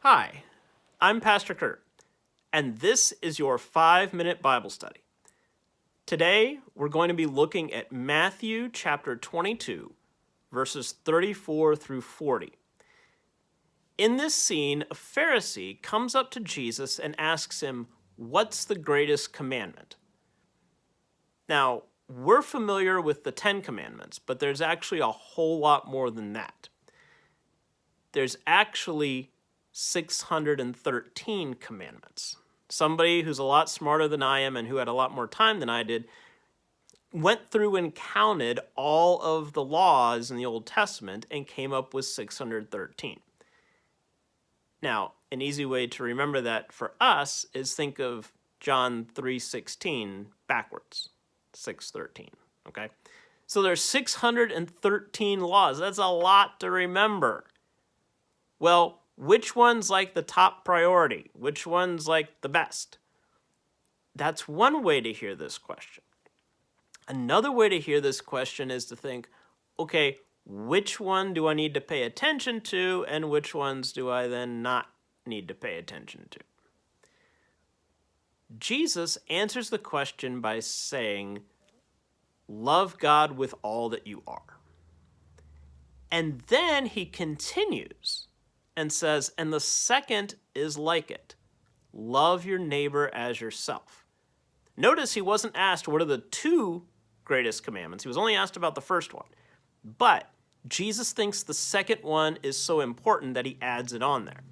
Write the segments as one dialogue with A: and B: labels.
A: Hi, I'm Pastor Kurt, and this is your 5-minute Bible study. Today, we're going to be looking at Matthew chapter 22, verses 34 through 40. In this scene, a Pharisee comes up to Jesus and asks him, "What's the greatest commandment?" Now, we're familiar with the 10 commandments, but there's actually a whole lot more than that. There's actually 613 commandments. Somebody who's a lot smarter than I am and who had a lot more time than I did went through and counted all of the laws in the Old Testament and came up with 613. Now, an easy way to remember that for us is think of John 3:16 backwards, 6:13, okay? So there's 613 laws. That's a lot to remember. Well, which one's like the top priority? Which one's like the best? That's one way to hear this question. Another way to hear this question is to think, okay, which one do I need to pay attention to, and which ones do I then not need to pay attention to? Jesus answers the question by saying, love God with all that you are. And then he continues and says, and the second is like it. Love your neighbor as yourself. Notice he wasn't asked what are the two greatest commandments. He was only asked about the first one. But Jesus thinks the second one is so important that he adds it on there.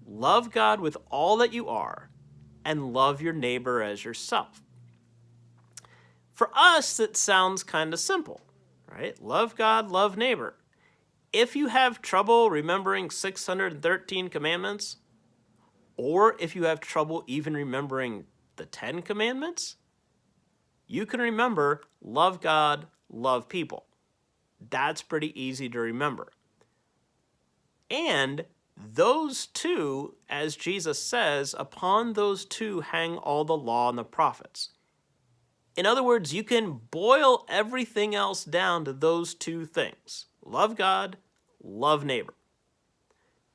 A: Love God with all that you are and love your neighbor as yourself. For us, that sounds kind of simple, right? Love God, love neighbor. If you have trouble remembering 613 commandments, or if you have trouble even remembering the 10 commandments, you can remember love God, love people. That's pretty easy to remember. And those two, as Jesus says, upon those two hang all the law and the prophets. In other words, you can boil everything else down to those two things. Love God, love neighbor.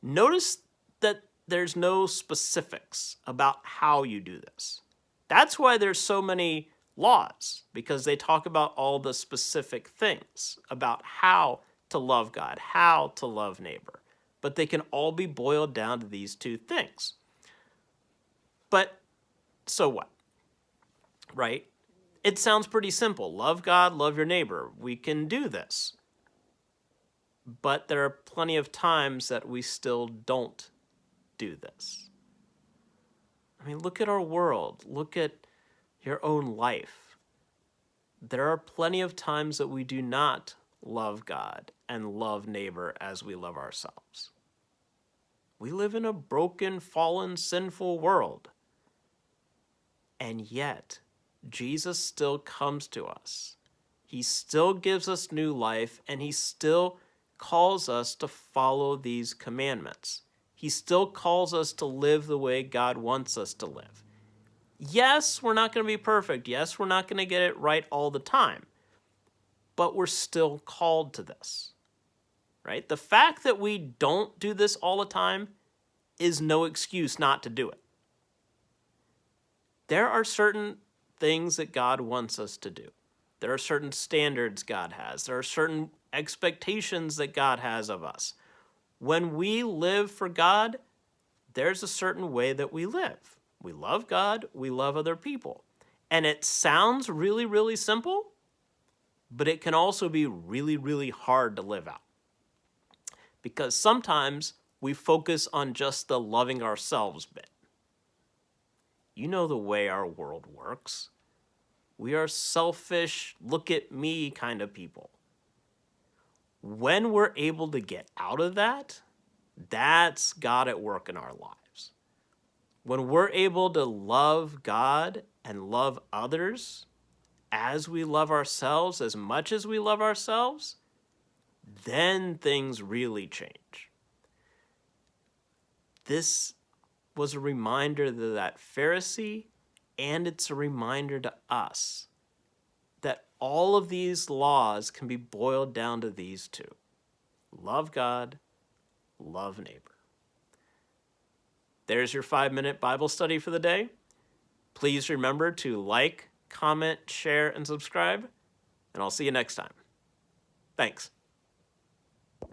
A: Notice that there's no specifics about how you do this. That's why there's so many laws, because they talk about all the specific things about how to love God, how to love neighbor. But they can all be boiled down to these two things. But so what? Right? It sounds pretty simple. Love God, love your neighbor. We can do this. But there are plenty of times that we still don't do this. I mean, look at our world. Look at your own life. There are plenty of times that we do not love God and love neighbor as we love ourselves. We live in a broken, fallen, sinful world. And yet, Jesus still comes to us. He still gives us new life, and he still calls us to follow these commandments. He still calls us to live the way God wants us to live. Yes, we're not going to be perfect. Yes, we're not going to get it right all the time. But we're still called to this, right? The fact that we don't do this all the time is no excuse not to do it. There are certain things that God wants us to do. There are certain standards God has. There are certain expectations that God has of us. When we live for God, there's a certain way that we live. We love God, we love other people. And it sounds really, really simple, but it can also be really, really hard to live out. Because sometimes we focus on just the loving ourselves bit. You know the way our world works. We are selfish, look at me kind of people. When we're able to get out of that, that's God at work in our lives. When we're able to love God and love others as we love ourselves, as much as we love ourselves, then things really change. This was a reminder to that Pharisee, and it's a reminder to us that all of these laws can be boiled down to these two. Love God, love neighbor. There's your 5-minute Bible study for the day. Please remember to like, comment, share, and subscribe, and I'll see you next time. Thanks.